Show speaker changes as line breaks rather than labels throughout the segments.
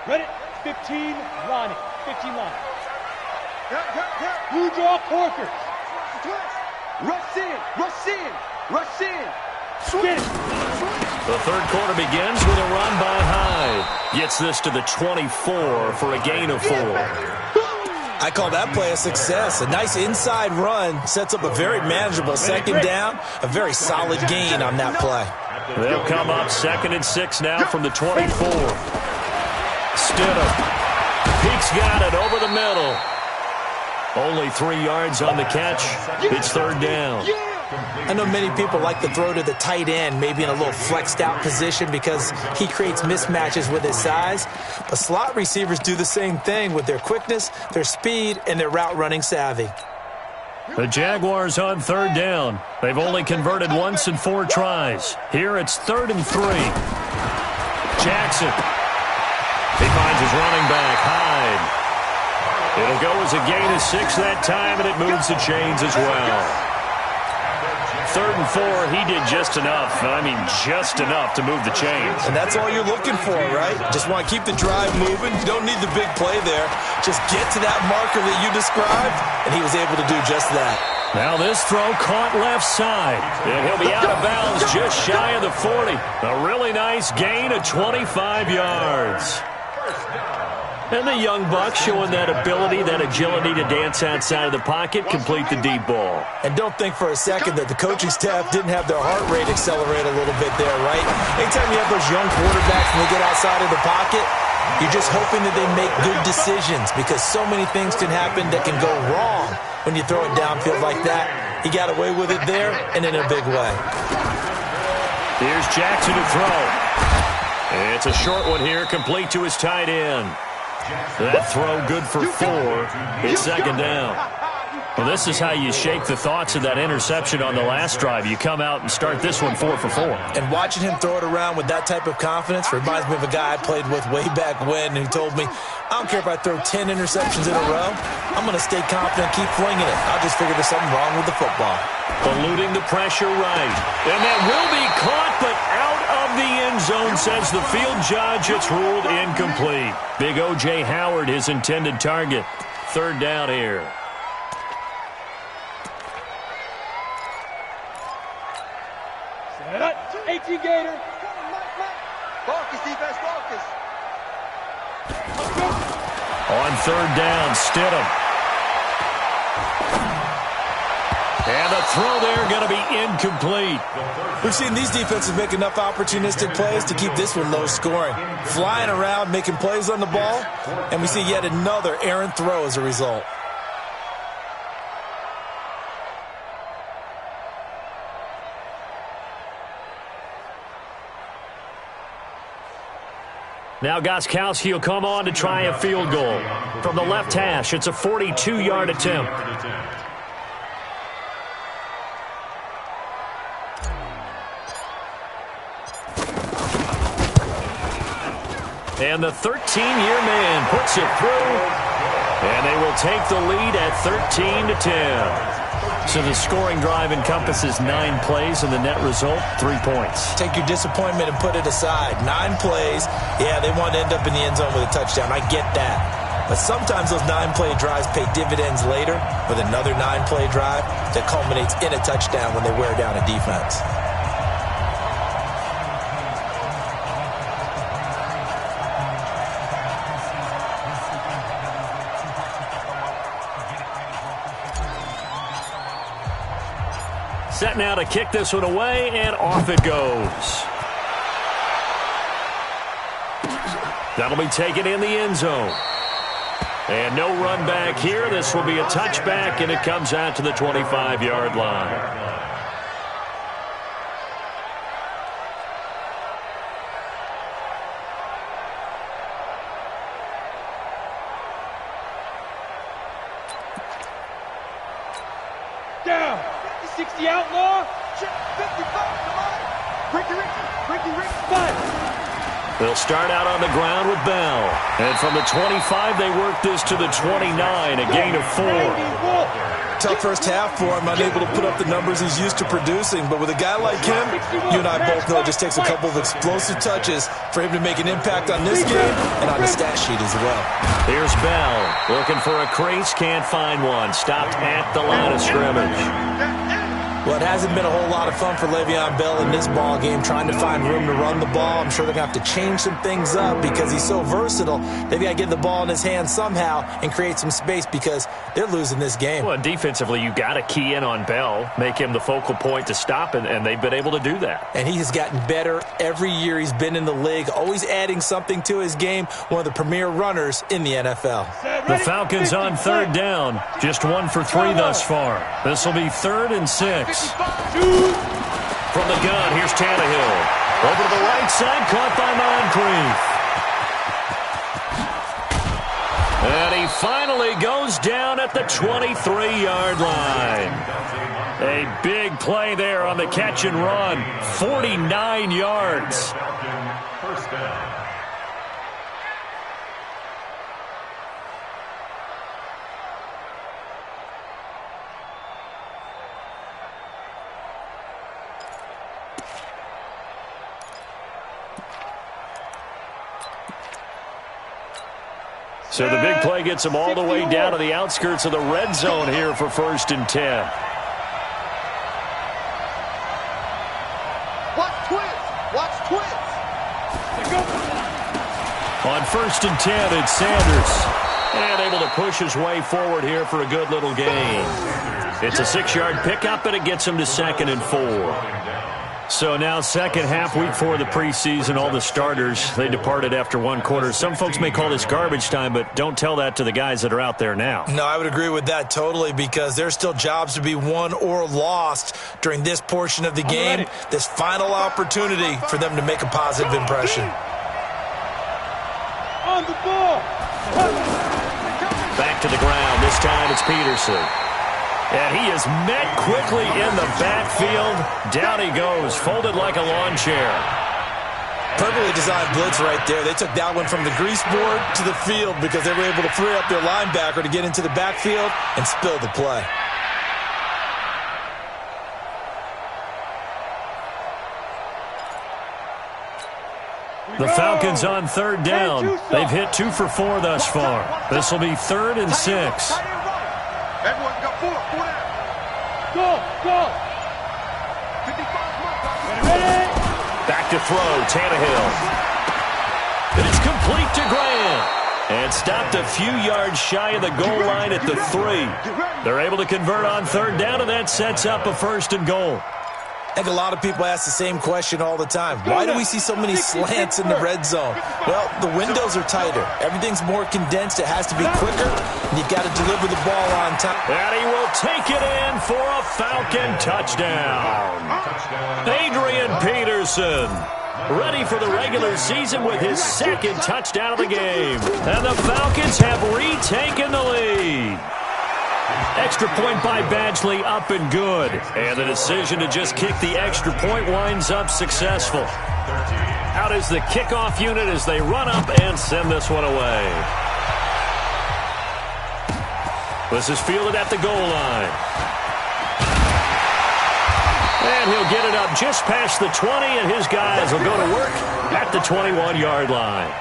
Ready? 15 lining. 15 lining. Blue draw corkers.
Rush in. Rush in. Rush in.
Get it.
The third quarter begins with a run by Hyde. Gets this to the 24 for a gain of 4.
I call that play a success. A nice inside run sets up a very manageable second down. A very solid gain on that play.
They'll come up 2nd and 6 now from the 24. Stidham. Pete's got it over the middle. Only 3 yards on the catch. It's 3rd down.
I know many people like to throw to the tight end, maybe in a little flexed out position because he creates mismatches with his size. But slot receivers do the same thing with their quickness, their speed, and their route running savvy.
The Jaguars on 3rd down. They've only converted once in 4 tries. Here it's 3rd and 3. Jackson. He finds his running back, Hyde. It'll go as a gain of 6 that time, and it moves the chains as well. 3rd and 4, he did just enough. I mean, just enough to move the chains.
And that's all you're looking for, right? Just want to keep the drive moving. You don't need the big play there. Just get to that marker that you described, and he was able to do just that.
Now this throw caught left side. And he'll be out of bounds just shy of the 40. A really nice gain of 25 yards. And the young buck showing that ability, that agility to dance outside of the pocket, complete the deep ball.
And don't think for a second that the coaching staff didn't have their heart rate accelerate a little bit there, right? Anytime you have those young quarterbacks and they get outside of the pocket, you're just hoping that they make good decisions because so many things can happen that can go wrong when you throw it downfield like that. He got away with it there and in a big way.
Here's Jackson to throw. It's a short one here, complete to his tight end. That throw good for 4. It's 2nd down. Well, this is how you shake the thoughts of that interception on the last drive. You come out and start this one 4 for 4.
And watching him throw it around with that type of confidence reminds me of a guy I played with way back when who told me, I don't care if I throw 10 interceptions in a row. I'm going to stay confident, keep flinging it. I'll just figure there's something wrong with the football.
Eluding the pressure right. And that will be caught, but out of the end zone, says the field judge. It's ruled incomplete. Big O.J. Howard, his intended target. 3rd down here.
Set up. 18 Gator.
Focus, defense, focus.
On 3rd down, Stidham. And the throw there going to be incomplete.
We've seen these defenses make enough opportunistic plays to keep this one low scoring. Flying around, making plays on the ball, and we see yet another errant throw as a result.
Now Gostkowski will come on to try a field goal. From the left hash, it's a 42-yard attempt. And the 13-year man puts it through. And they will take the lead at 13-10. So the scoring drive encompasses 9 plays, and the net result, 3 points.
Take your disappointment and put it aside. 9 plays. Yeah, they want to end up in the end zone with a touchdown. I get that. But sometimes those 9-play drives pay dividends later with another 9-play drive that culminates in a touchdown when they wear down a defense.
Set now to kick this one away, and off it goes. That'll be taken in the end zone. And no run back here. This will be a touchback, and it comes out to the 25-yard line.
Down. 60 outlaw.
55, come on. Ricky.
5.
They'll start out on the ground with Bell. And from the 25, they work this to the 29, a gain of 4.
tough first half for him, unable to put up the numbers he's used to producing. But with a guy like him, you and I both know it just takes a couple of explosive touches for him to make an impact on this game and on the stat sheet as well.
Here's Bell looking for a crease, can't find one. Stopped at the line of scrimmage.
Well, it hasn't been a whole lot of fun for Le'Veon Bell in this ball game, trying to find room to run the ball. I'm sure they're going to have to change some things up because he's so versatile. They've got to get the ball in his hands somehow and create some space because they're losing this game.
Well, defensively, you got to key in on Bell, make him the focal point to stop, and they've been able to do that.
And he has gotten better every year he's been in the league, always adding something to his game, one of the premier runners in the NFL.
The Falcons on third down, just 1 for 3 thus far. This will be 3rd and 6. From the gun, here's Tannehill. Over to the right side, caught by Moncrief. And he finally goes down at the 23-yard line. A big play there on the catch and run. 49 yards. First down. So the big play gets him all the way down to the outskirts of the red zone here for 1st and 10.
Watch twins. Watch twins.
On 1st and 10, it's Sanders. And able to push his way forward here for a good little gain. It's a 6-yard pickup, and it gets him to 2nd and 4. So now second half, week 4 of the preseason, all the starters, they departed after 1 quarter. Some folks may call this garbage time, but don't tell that to the guys that are out there now.
No, I would agree with that totally because there's still jobs to be won or lost during this portion of the game, this final opportunity for them to make a positive impression.
On the ball.
Back to the ground. This time it's Peterson. And he is met quickly in the backfield. Down he goes, folded like a lawn chair.
Perfectly designed blitz right there. They took that one from the grease board to the field because they were able to free up their linebacker to get into the backfield and spill the play.
The Falcons on 3rd down. They've hit 2 for 4 thus far. This will be 3rd and 6.
Everyone got 4 down.
Go.
55
Ready.
Back to throw, Tannehill. And it's complete to Grant. And stopped a few yards shy of the goal line at the 3. They're able to convert on 3rd down, and that sets up a 1st and goal.
I think a lot of people ask the same question all the time. Why do we see so many slants in the red zone? Well, the windows are tighter. Everything's more condensed. It has to be quicker, and you've got to deliver the ball on time.
And he will take it in for a Falcon touchdown. Adrian Peterson, ready for the regular season with his 2nd touchdown of the game. And the Falcons have retaken the lead. Extra point by Badgley, up and good. And the decision to just kick the extra point winds up successful. Out is the kickoff unit as they run up and send this one away. This is fielded at the goal line. And he'll get it up just past the 20, and his guys will go to work at the 21-yard line.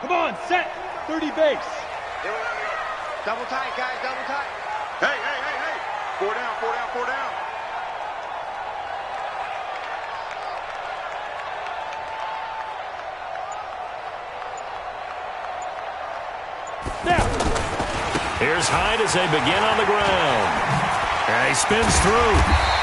Come on, set. 30 base.
Double tight, guys, double tight. Hey. 4 down.
Now.
Here's Hyde as they begin on the ground. And he spins through.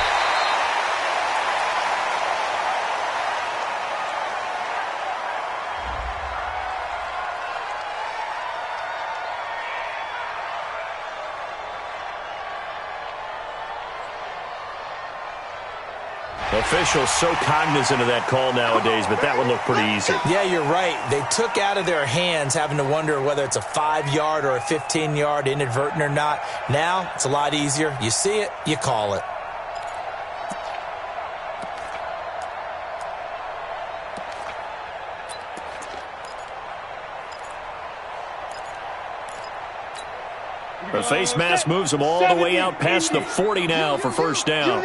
Officials so cognizant of that call nowadays, but that one looked pretty easy.
Yeah, you're right. They took out of their hands having to wonder whether it's a 5-yard or a 15-yard, inadvertent or not. Now, it's a lot easier. You see it, you call it.
The face mask moves them all the way out past the 40 now for first down.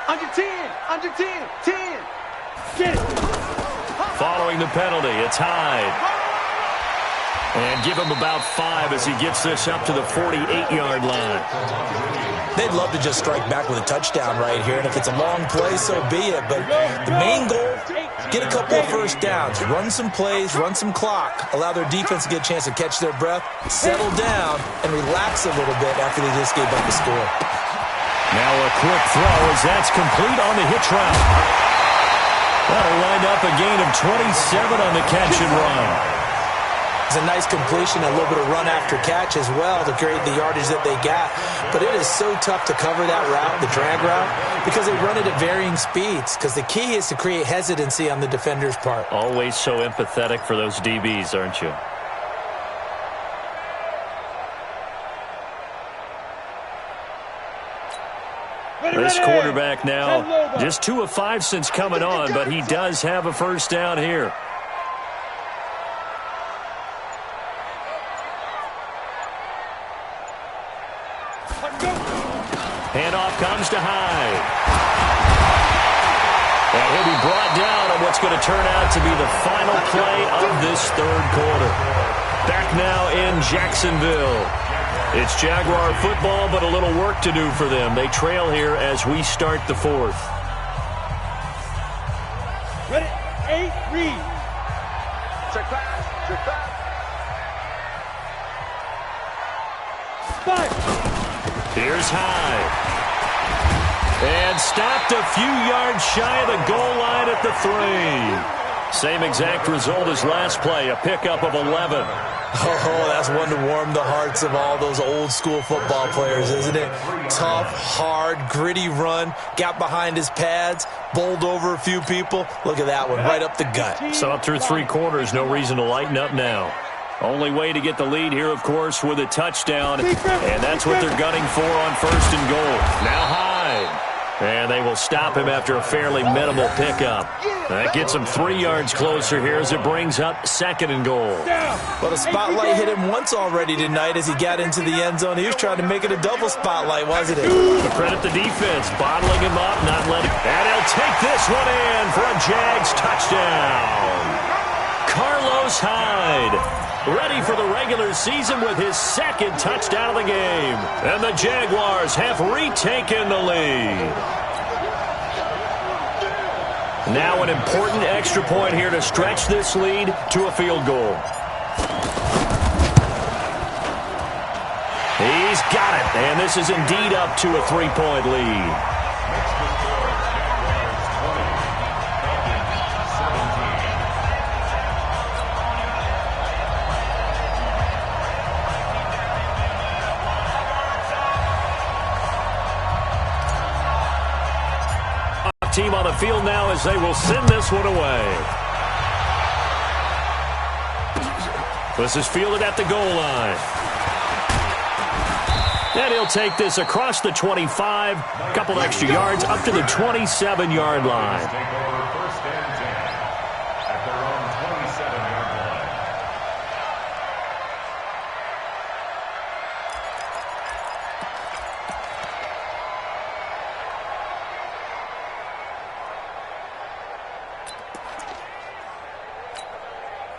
Under 10, under 10, 10.
Get it.
Following the penalty, it's Hyde. And give him about 5 as he gets this up to the 48-yard line.
They'd love to just strike back with a touchdown right here, and if it's a long play, so be it. But the main goal, get a couple of first downs, run some plays, run some clock, allow their defense to get a chance to catch their breath, settle down, and relax a little bit after they just gave up the score.
Now a quick throw as that's complete on the hitch route. That'll wind up a gain of 27 on the catch and run.
It's a nice completion, a little bit of run after catch as well to create the yardage that they got. But it is so tough to cover that route, the drag route, because they run it at varying speeds. Because the key is to create hesitancy on the defender's part.
Always so empathetic for those DBs, aren't you? This quarterback now just 2 of 5 since coming on, but he does have a first down here. Handoff comes to Hyde. And he'll be brought down on what's going to turn out to be the final play of this third quarter. Back now in Jacksonville. It's Jaguar football, but a little work to do for them. They trail here as we start the fourth.
Ready? 8, read.
Check pass, check pass.
5.
Here's Hyde. And stopped a few yards shy of the goal line at the 3. Same exact result as last play, a pickup of 11.
Oh, that's one to warm the hearts of all those old-school football players, isn't it? Tough, hard, gritty run, got behind his pads, bowled over a few people. Look at that one, right up the gut.
So up through 3 quarters, no reason to lighten up now. Only way to get the lead here, of course, with a touchdown, and that's what they're gunning for on first and goal. Now Hyde. And they will stop him after a fairly minimal pickup. That gets him 3 yards closer here as it brings up second and goal.
Well, the spotlight hit him once already tonight as he got into the end zone. He was trying to make it a double spotlight, wasn't it?
Credit the defense, bottling him up, not letting. And he'll take this one in for a Jags touchdown. Carlos Hyde, ready for the regular season with his second touchdown of the game. And the Jaguars have retaken the lead. Now an important extra point here to stretch this lead to a field goal. He's got it, and this is indeed up to a 3-point lead. Team on the field now as they will send this one away. This is fielded at the goal line. And he'll take this across the 25, a couple extra yards up to the 27-yard line.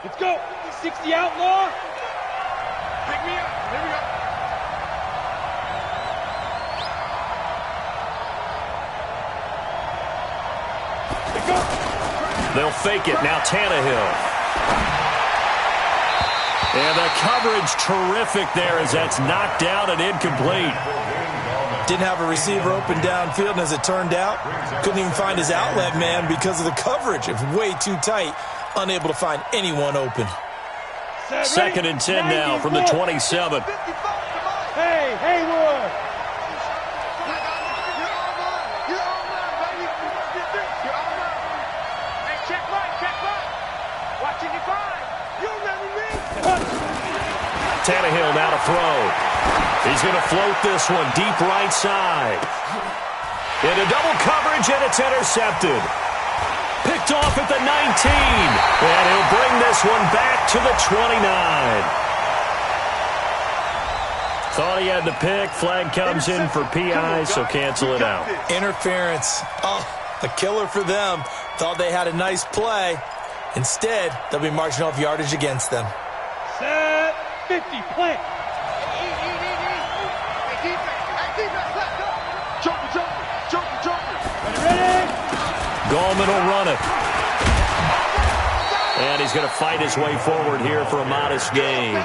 Let's go. 60 outlaw.
Pick me up. Here we go.
They'll fake it. Now Tannehill. And the coverage terrific there as that's knocked down and incomplete.
Didn't have a receiver open downfield, and as it turned out, couldn't even find his outlet man because of the coverage. It was way too tight. Unable to find anyone open.
Second and 10 now from the 27.
Hey, Haywood.
throw. He's going to float this one deep right side. Into double coverage, and it's intercepted. Picked off at the 19. And he'll bring this one back to the 29. Thought he had the pick. Flag comes in for PI, so cancel it out.
Interference. Oh, a killer for them. Thought they had a nice play. Instead, they'll be marching off yardage against them.
Set 50, play. Ready?
Gallman will run it. And he's going to fight his way forward here for a modest gain.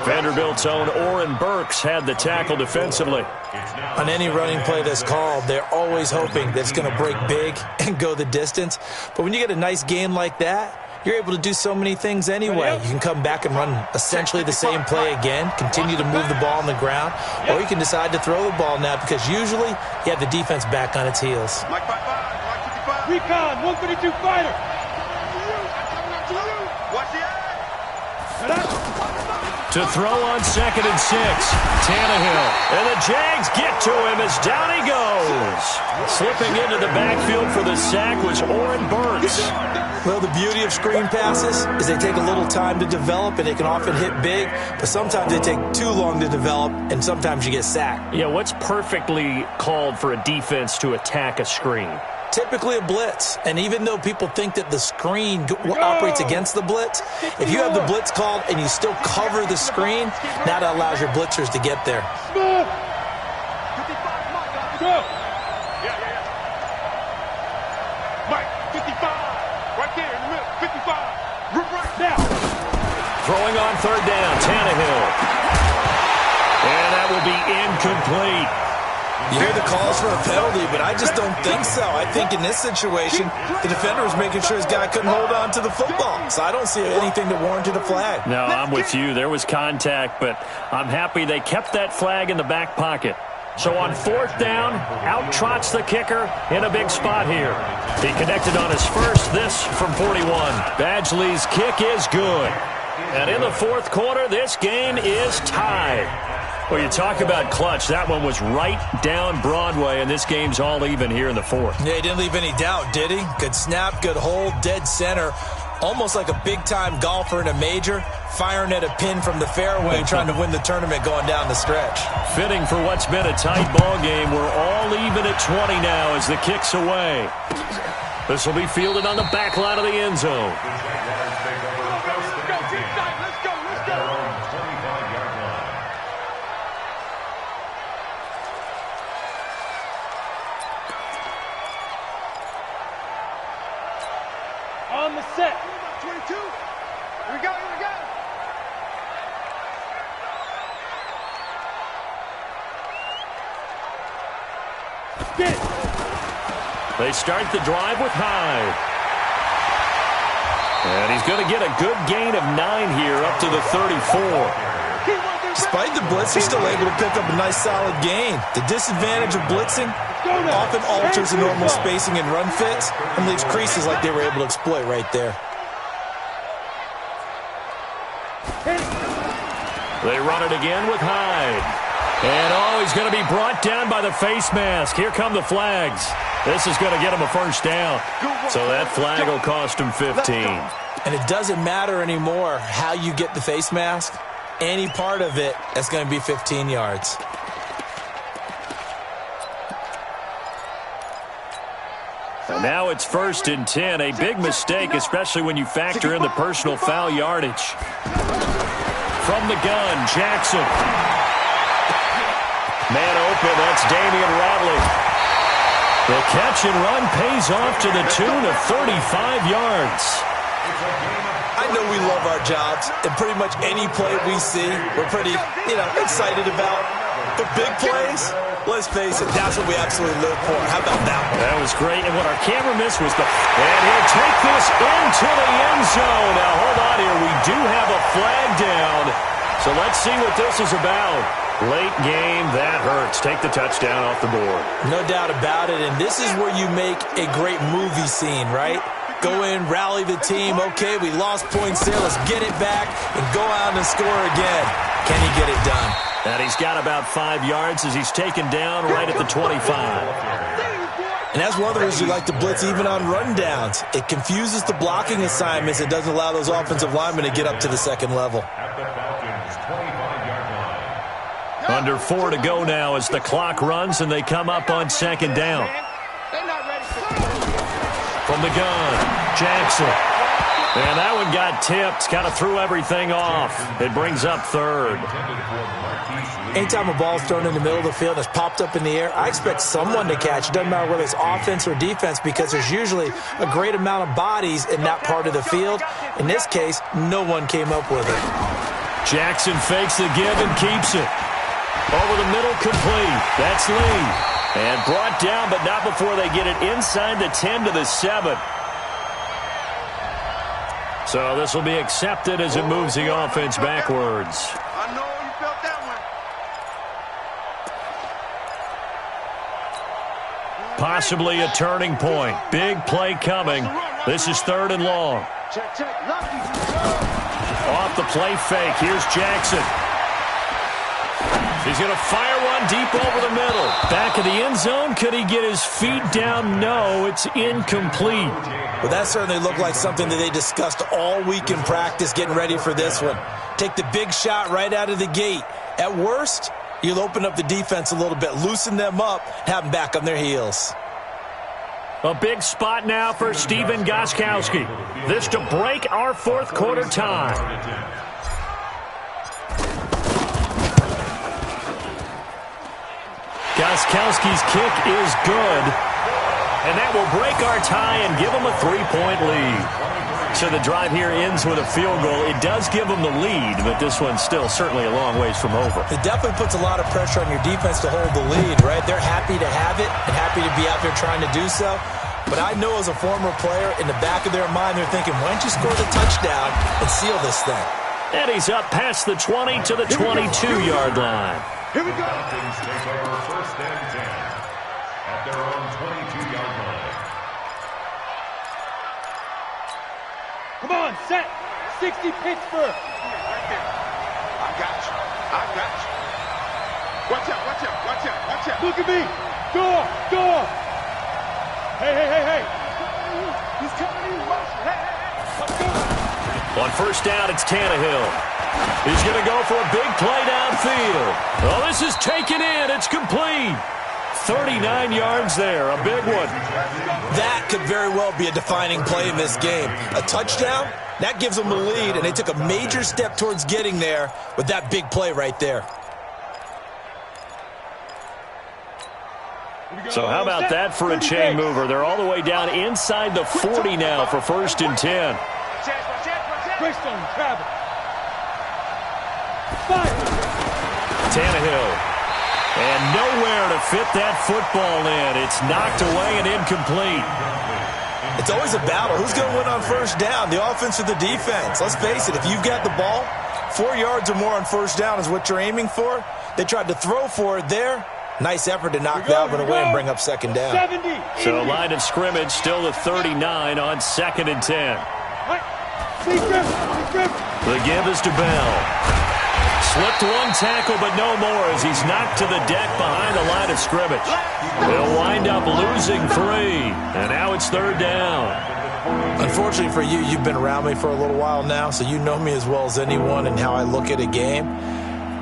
Vanderbilt's own Oren Burks had the tackle defensively.
On any running play that's called, they're always hoping that it's going to break big and go the distance. But when you get a nice gain like that, you're able to do so many things anyway. You can come back and run essentially the same play again, continue to move the ball on the ground, or you can decide to throw the ball now because usually you have the defense back on its heels.
Recon, 132 fighter.
To throw on 2nd and 6. Tannehill. And the Jags get to him as down he goes. Slipping into the backfield for the sack was Oren Burks.
Well, the beauty of screen passes is they take a little time to develop, and they can often hit big, but sometimes they take too long to develop, and sometimes you get sacked.
Yeah, what's perfectly called for a defense to attack a screen?
Typically a blitz, and even though people think that the screen operates against the blitz, if you have the blitz called and you still cover the screen, that allows your blitzers to get there.
Go.
Mike, 55. Right there in the middle, 55. Right now.
Throwing on 3rd down, Tannehill. And that will be incomplete.
You hear the calls for a penalty, but I just don't think so. I think in this situation, the defender was making sure his guy couldn't hold on to the football. So I don't see anything that warranted a flag.
No, I'm with you. There was contact, but I'm happy they kept that flag in the back pocket. So on 4th down, out trots the kicker in a big spot here. He connected on his first, this from 41. Badgley's kick is good. And in the 4th quarter, this game is tied. Well, you talk about clutch. That one was right down Broadway, and this game's all even here in the 4th.
Yeah, he didn't leave any doubt, did he? Good snap, good hold, dead center. Almost like a big-time golfer in a major, firing at a pin from the fairway, trying to win the tournament going down the stretch.
Fitting for what's been a tight ball game. We're all even at 20 now as the kick's away. This will be fielded on the back line of the end zone.
On the set.
22. Here we go, here we go.
Get it.
They start the drive with Hyde. And he's going to get a good gain of 9 here up to the 34.
Despite the blitz, they're still able to pick up a nice solid gain. The disadvantage of blitzing often alters the normal spacing and run fits and leaves creases like they were able to exploit right there.
They run it again with Hyde. And, he's going to be brought down by the face mask. Here come the flags. This is going to get him a first down. So that flag will cost him 15.
And it doesn't matter anymore how you get the face mask. Any part of it, that's going to be 15 yards.
And now it's 1st and 10. A big mistake, especially when you factor in the personal foul yardage. From the gun, Jackson. Man open, that's Damian Ratley. The catch and run pays off to the tune of 35 yards.
I know we love our jobs, and pretty much any play we see, we're pretty, excited about. But big plays, let's face it, that's what we absolutely live for. How about that one?
That was great, and what our camera missed was and he'll take this into the end zone. Now, hold on here. We do have a flag down, so let's see what this is about. Late game, that hurts. Take the touchdown off the board.
No doubt about it, and this is where you make a great movie scene, right? Go in, rally the team. Okay, we lost points there. Let's get it back and go out and score again. Can he get it done?
And he's got about 5 yards as he's taken down right at the 25.
And that's one of the reasons you like to blitz even on rundowns. It confuses the blocking assignments. It doesn't allow those offensive linemen to get up to the second level.
Under 4 to go now as the clock runs and they come up on second down. From the gun, Jackson. And that one got tipped, kind of threw everything off. It brings up third.
Anytime a ball's thrown in the middle of the field and it's popped up in the air, I expect someone to catch. It doesn't matter whether it's offense or defense because there's usually a great amount of bodies in that part of the field. In this case, no one came up with it.
Jackson fakes the give and keeps it. Over the middle, complete. That's Lee. And brought down, but not before they get it inside the 10 to the 7. So this will be accepted as it moves the offense backwards.
I know you felt that one.
Possibly a turning point. Big play coming. This is 3rd and long. Off the play fake. Here's Jackson. He's going to fire one deep over the middle. Back of the end zone. Could he get his feet down? No, it's incomplete.
Well, that certainly looked like something that they discussed all week in practice getting ready for this one. Take the big shot right out of the gate. At worst, you'll open up the defense a little bit, loosen them up, have them back on their heels.
A big spot now for Stephen Gostkowski. This to break our 4th quarter tie. Gostkowski's kick is good. And that will break our tie and give them a 3-point lead. So the drive here ends with a field goal. It does give them the lead, but this one's still certainly a long ways from over.
It definitely puts a lot of pressure on your defense to hold the lead, right? They're happy to have it and happy to be out there trying to do so. But I know as a former player, in the back of their mind, they're thinking, why don't you score the touchdown and seal this thing?
And he's up past the 20 to the 22-yard line.
Here we go.
Falcons take over 1st and 10 at their own 22-yard line.
Come on, set. 60 Pittsburgh.
I got you. I got you. Watch out, watch out, watch out, watch out.
Look at me. Door, door. Hey. He's coming in. Let's go.
On 1st down, it's Tannehill. He's going to go for a big play downfield. Oh, this is taken in. It's complete. 39 yards there. A big one.
That could very well be a defining play in this game. A touchdown, that gives them the lead, and they took a major step towards getting there with that big play right there.
So how about that for a chain mover? They're all the way down inside the 40 now for 1st and 10.
Greystone, Travis. Fire.
Tannehill. And nowhere to fit that football in. It's knocked away and incomplete.
It's always a battle. Who's going to win on 1st down, the offense or the defense? Let's face it, if you've got the ball, 4 yards or more on 1st down is what you're aiming for. They tried to throw for it there. Nice effort to knock that one away and bring up 2nd down.
70.
So line of scrimmage still at 39 on 2nd and 10. The give is to Bell. Slipped one tackle, but no more as he's knocked to the deck behind the line of scrimmage. They'll wind up losing 3, and now it's 3rd down.
Unfortunately for you, you've been around me for a little while now, so you know me as well as anyone and how I look at a game.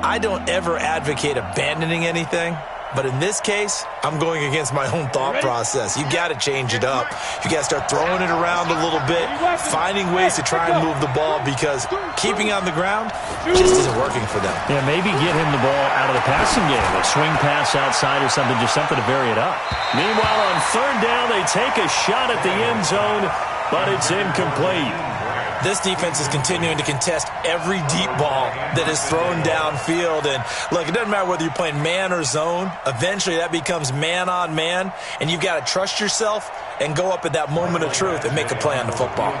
I don't ever advocate abandoning anything, but in this case, I'm going against my own thought process. You got to change it up. You got to start throwing it around a little bit, finding ways to try and move the ball because keeping on the ground just isn't working for them.
Yeah, maybe get him the ball out of the passing game, a swing pass outside or something, just something to vary it up. Meanwhile, on 3rd down, they take a shot at the end zone, but it's incomplete.
This defense is continuing to contest every deep ball that is thrown downfield. And look, it doesn't matter whether you're playing man or zone. Eventually, that becomes man on man. And you've got to trust yourself and go up at that moment of truth and make a play on the football.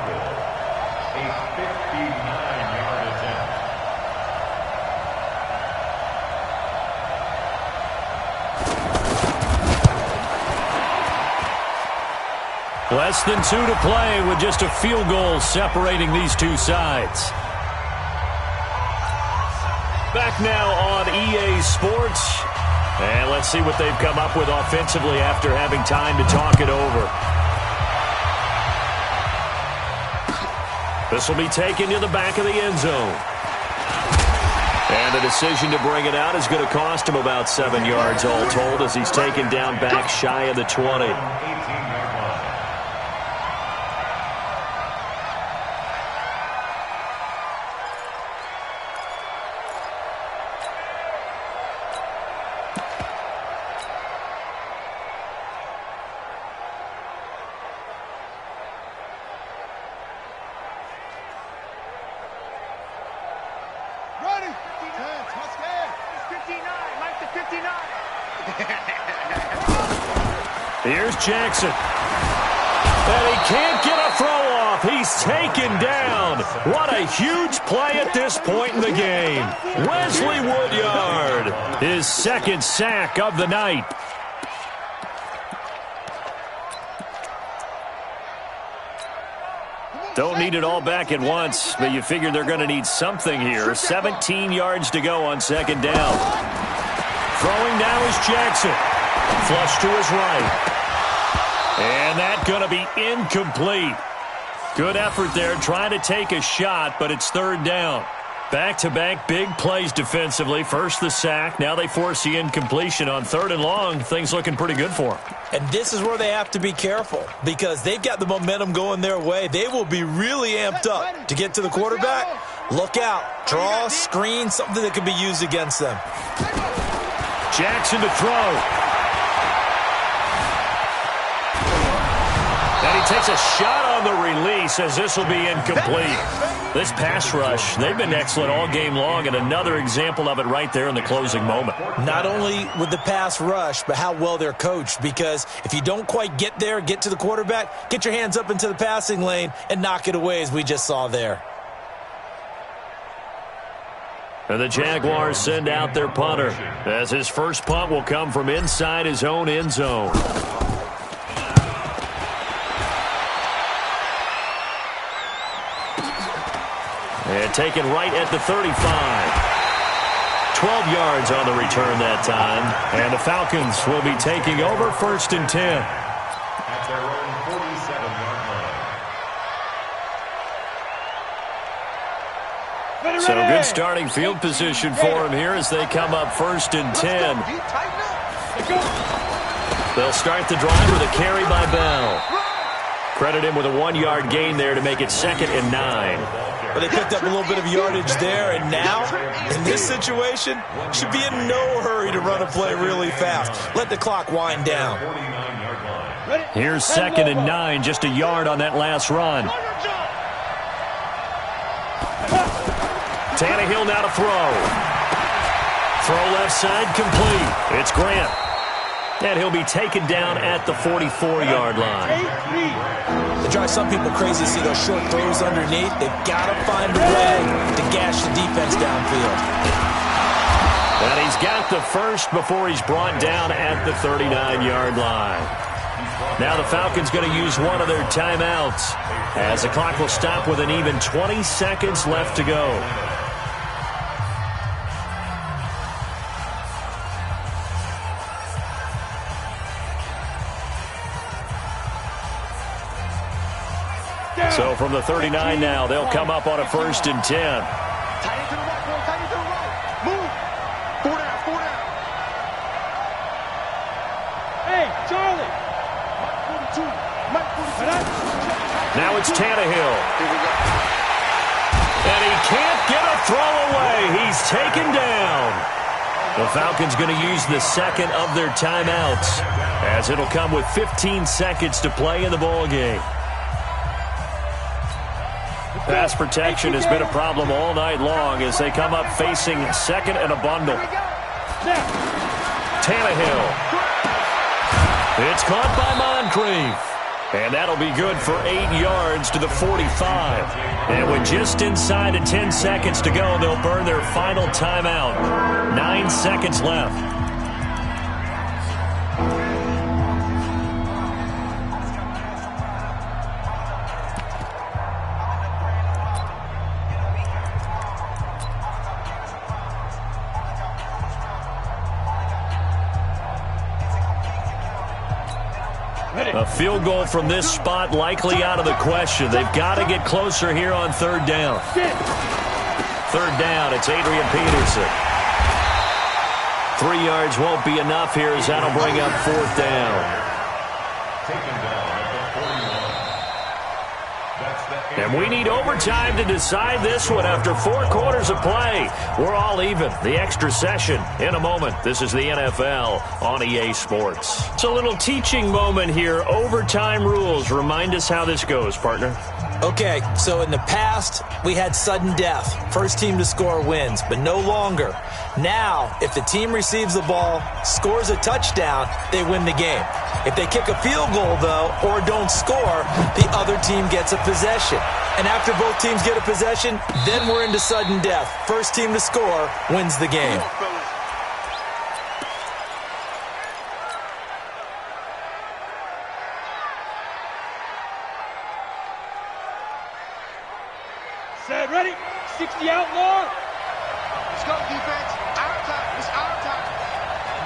Less than 2 to play with just a field goal separating these two sides. Back now on EA Sports. And let's see what they've come up with offensively after having time to talk it over. This will be taken to the back of the end zone. And the decision to bring it out is going to cost him about 7 yards all told as he's taken down back shy of the 20. Here's Jackson. And he can't get a throw off. He's taken down. What a huge play at this point in the game. Wesley Woodyard, his second sack of the night. Don't need it all back at once, but you figure they're going to need something here. 17 yards to go on second down. Throwing now is Jackson. Flush to his right. And that's going to be incomplete. Good effort there trying to take a shot, but it's third down. Back-to-back big plays defensively. First the sack. Now they force the incompletion on third and long. Things looking pretty good for them.
And this is where they have to be careful because they've got the momentum going their way. They will be really amped up to get to the quarterback. Look out. Draw, screen, something that can be used against them.
Jackson to throw. And he takes a shot on the release as this will be incomplete. This pass rush, they've been excellent all game long, and another example of it right there in the closing moment.
Not only with the pass rush, but how well they're coached, because if you don't quite get there, get to the quarterback, get your hands up into the passing lane and knock it away as we just saw there.
And the Jaguars send out their punter as his first punt will come from inside his own end zone. And taken right at the 35. 12 yards on the return that time. And the Falcons will be taking over first and 10.
At their own 47-yard line.
So good starting field position for him here as they come up first and 10. They'll start the drive with a carry by Bell. Credit him with a 1-yard gain there to make it 2nd and 9.
But they picked up a little bit of yardage there, and now, in this situation, should be in no hurry to run a play really fast. Let the clock wind down.
Here's 2nd and 9, just a yard on that last run. Tannehill now to throw. Throw left side, complete. It's Grant. And he'll be taken down at the 44-yard line.
It drives some people crazy to see those short throws underneath. They've got to find a way to gash the defense downfield.
And he's got the first before he's brought down at the 39-yard line. Now the Falcons going to use one of their timeouts as the clock will stop with an even 20 seconds left to go. So from the 39 now, they'll come up on a first and 10.
Hey, Charlie.
Now it's Tannehill. And he can't get a throw away. He's taken down. The Falcons going to use the second of their timeouts as it'll come with 15 seconds to play in the ballgame. Pass protection has been a problem all night long as they come up facing second and a bundle. Tannehill. It's caught by Moncrief. And that'll be good for 8 yards to the 45. And with just inside of 10 seconds to go, they'll burn their final timeout. 9 seconds left. A field goal from this spot likely out of the question. They've got to get closer here on third down. Third down, it's Adrian Peterson. 3 yards won't be enough here as that'll bring up fourth down. And we need overtime to decide this one after 4 quarters of play. We're all even. The extra session in a moment. This is the NFL on EA Sports. It's a little teaching moment here. Overtime rules. Remind us how this goes, partner.
Okay, so in the past, we had sudden death. First team to score wins, but no longer. Now, if the team receives the ball, scores a touchdown, they win the game. If they kick a field goal, though, or don't score, the other team gets a possession. And after both teams get a possession, then we're into sudden death. First team to score wins the game.
Set, ready? 60 outlaw.
Let's go, defense. Our time. It's our time.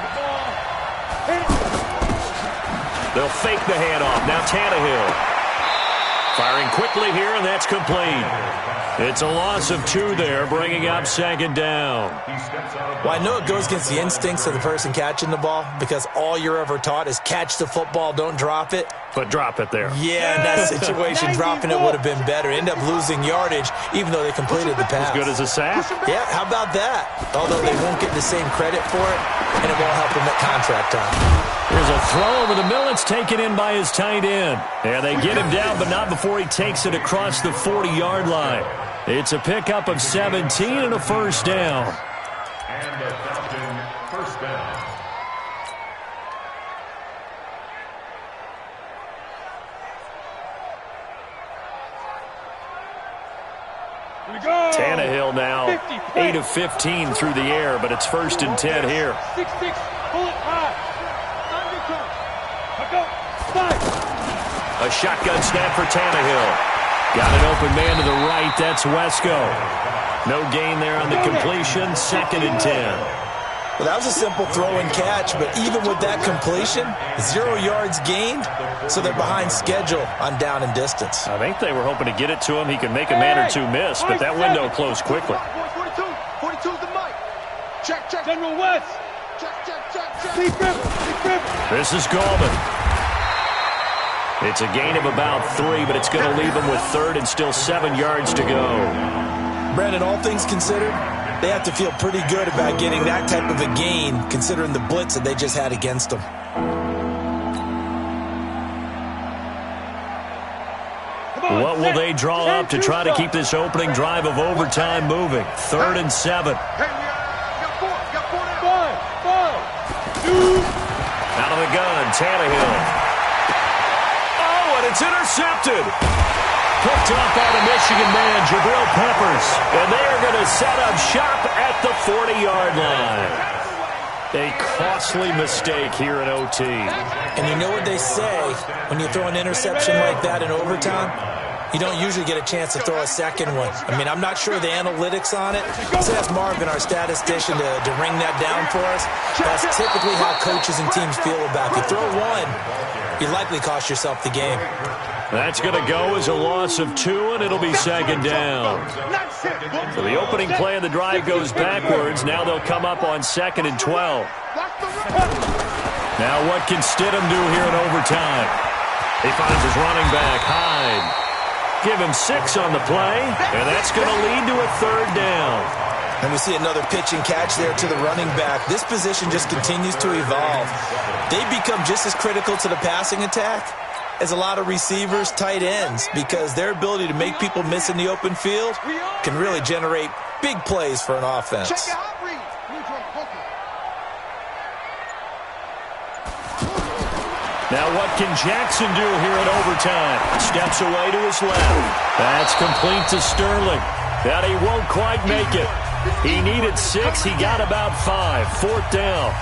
The ball. Hit it.
They'll fake the handoff. Now Tannehill. Firing quickly here, and that's complete. It's a loss of 2 there, bringing up second down.
Well, I know it goes against the instincts of the person catching the ball because all you're ever taught is catch the football, don't drop it.
But drop it there.
Yeah, in that situation, dropping it would have been better. End up losing yardage, even though they completed the pass.
As good as a sack?
Yeah, how about that? Although they won't get the same credit for it, and it won't help them at contract time.
Here's a throw over the middle. It's taken in by his tight end. And they get him down, but not before he takes it across the 40-yard line. It's a pickup of 17 and a first down.
And the Falcon first down.
Here we go.
Tannehill now
50,
8 of 15 through the air, but it's 1st and 10 here.
6-6, pull it high. Go. 5.
A shotgun snap for Tannehill. Got an open man to the right. That's Wesco. No gain there on the completion. 2nd and 10.
Well, that was a simple throw and catch, but even with that completion, 0 yards gained, so they're behind schedule on down and distance.
I think they were hoping to get it to him. He could make a man or 2 miss, but that window closed quickly.
42. 42's the mic. Check.
General West.
Check.
Deep river.
This is Gallman. It's a gain of about 3, but it's going to leave him with 3rd and still 7 yards to go.
Brandon, all things considered, they have to feel pretty good about getting that type of a gain, considering the blitz that they just had against them.
What will they draw up to try to keep this opening drive of overtime moving? 3rd and 7.
Hey, we got 4 now.
5.
Out of the gun, Tannehill. Oh, and it's intercepted. Picked up by the Michigan man, Jabril Peppers. And they are going to set up shop at the 40-yard line. A costly mistake here in OT.
And you know what they say, when you throw an interception like that in overtime, you don't usually get a chance to throw a second one. I mean, I'm not sure the analytics on it. Let's ask Marvin, our statistician, to ring that down for us. That's typically how coaches and teams feel about it. If you throw one, you likely cost yourself the game.
That's going to go as a loss of 2, and it'll be 2nd down. So the opening play of the drive goes backwards. Now they'll come up on 2nd and 12. Now what can Stidham do here in overtime? He finds his running back, Hyde. Give him 6 on the play, and that's going to lead to a 3rd down.
And we see another pitch and catch there to the running back. This position just continues to evolve. They become just as critical to the passing attack as a lot of receivers, tight ends, because their ability to make people miss in the open field can really generate big plays for an offense.
Check your hot read.
Now what can Jackson do here in overtime? Steps away to his left. That's complete to Sterling. That he won't quite make it. He needed 6. He got about 5. 4th down.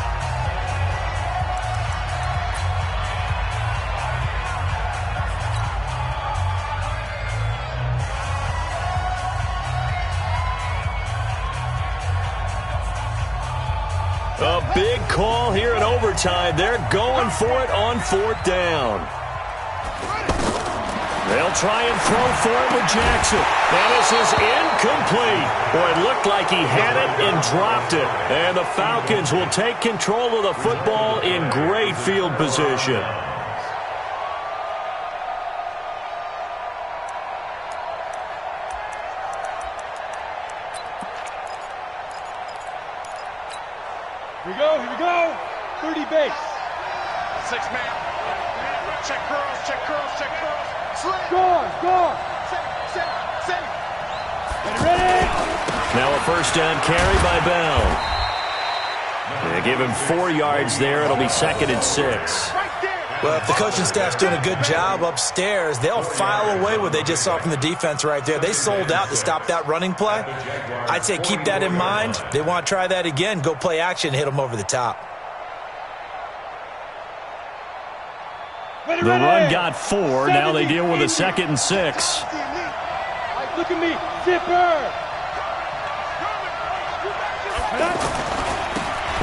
A big call here in overtime. overtime. They're going for it on 4th down. They'll try and throw for it with Jackson. And this is incomplete. Boy, it looked like he had it and dropped it. And the Falcons will take control of the football in great field position.
Here we go. 30 base.
6-man. Check curls. Slit.
Go.
Set.
Ready.
Now a first down carry by Bell. They give him 4 yards there. It'll be 2nd and 6.
Well, if the coaching staff's doing a good job upstairs, they'll file away what they just saw from the defense right there. They sold out to stop that running play. I'd say keep that in mind. They want to try that again. Go play action, hit them over the top.
The run got 4. Now they deal with a 2nd and 6.
Look at me. Zipper.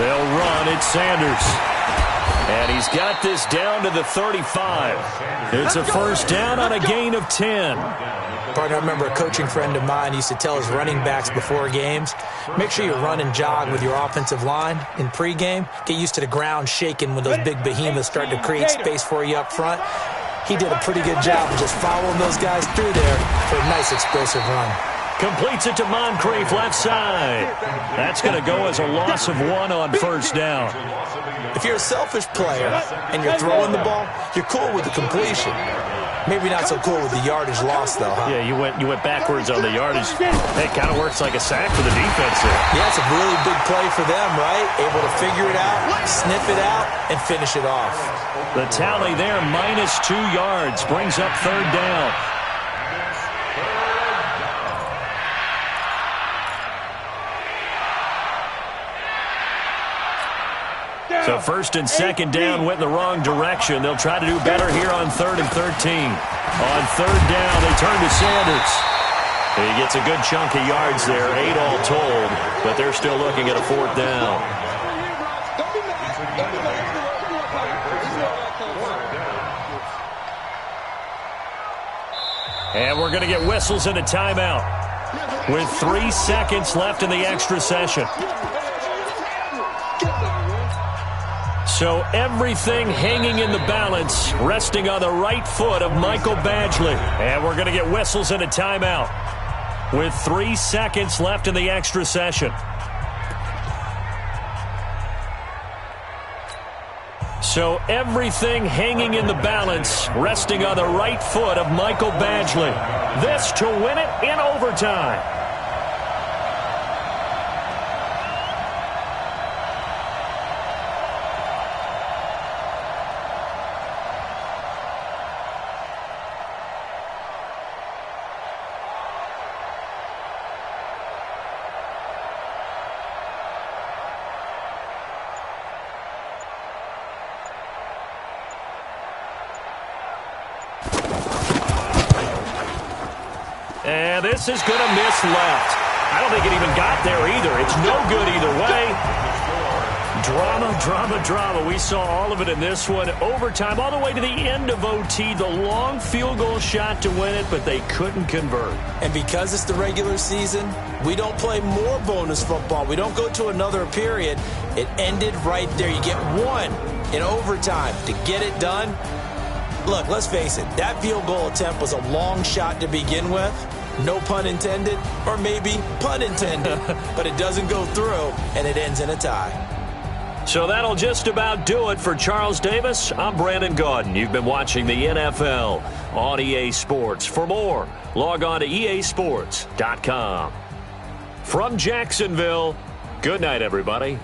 They'll run. It's Sanders. And he's got this down to the 35. It's a first down on a gain of 10.
Partner, I remember a coaching friend of mine used to tell his running backs before games, make sure you run and jog with your offensive line in pregame. Get used to the ground shaking when those big behemoths start to create space for you up front. He did a pretty good job of just following those guys through there for a nice explosive run.
Completes it to Moncrief left side. That's going to go as a loss of 1 on first down.
If you're a selfish player and you're throwing the ball, you're cool with the completion. Maybe not so cool with the yardage loss, though, huh?
Yeah, you went backwards on the yardage. It kind of works like a sack for the defense there.
Yeah, it's a really big play for them, right? Able to figure it out, sniff it out, and finish it off.
The tally there, -2 yards, brings up 3rd down. So 1st and 2nd down went in the wrong direction. They'll try to do better here on 3rd and 13. On 3rd down, they turn to Sanders. He gets a good chunk of yards there, 8 all told, but they're still looking at a 4th down. And we're going to get whistles and a timeout with 3 seconds left in the extra session. So everything hanging in the balance, resting on the right foot of Michael Badgley. And we're going to get whistles and a timeout with 3 seconds left in the extra session. So everything hanging in the balance, resting on the right foot of Michael Badgley. This to win it in overtime. And this is going to miss left. I don't think it even got there either. It's no good either way. Drama. We saw all of it in this one. Overtime, all the way to the end of OT. The long field goal shot to win it, but they couldn't convert.
And because it's the regular season, we don't play more bonus football. We don't go to another period. It ended right there. You get 1 in overtime to get it done. Look, let's face it. That field goal attempt was a long shot to begin with. No pun intended, or maybe pun intended, but it doesn't go through, and it ends in a tie.
So that'll just about do it for Charles Davis. I'm Brandon Gaudin. You've been watching the NFL on EA Sports. For more, log on to easports.com. From Jacksonville, good night, everybody.